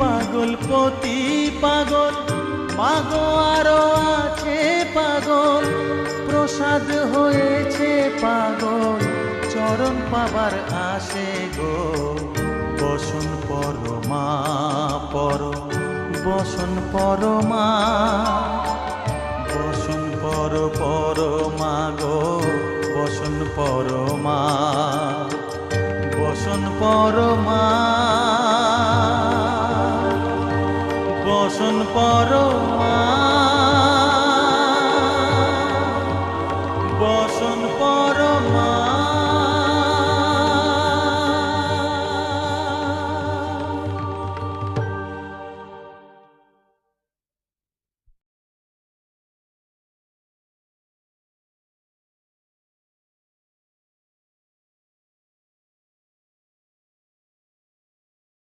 পাগল পতি পাগল, মাগো আরো আছে পাগল, প্রসাদ হয়েছে পাগল, চরণ পাবার আসে গো। বসন পরমা পর, বসন পরমা, বসন পর পরমা গো, বসন পরমা, বসন পরমা, বসন পর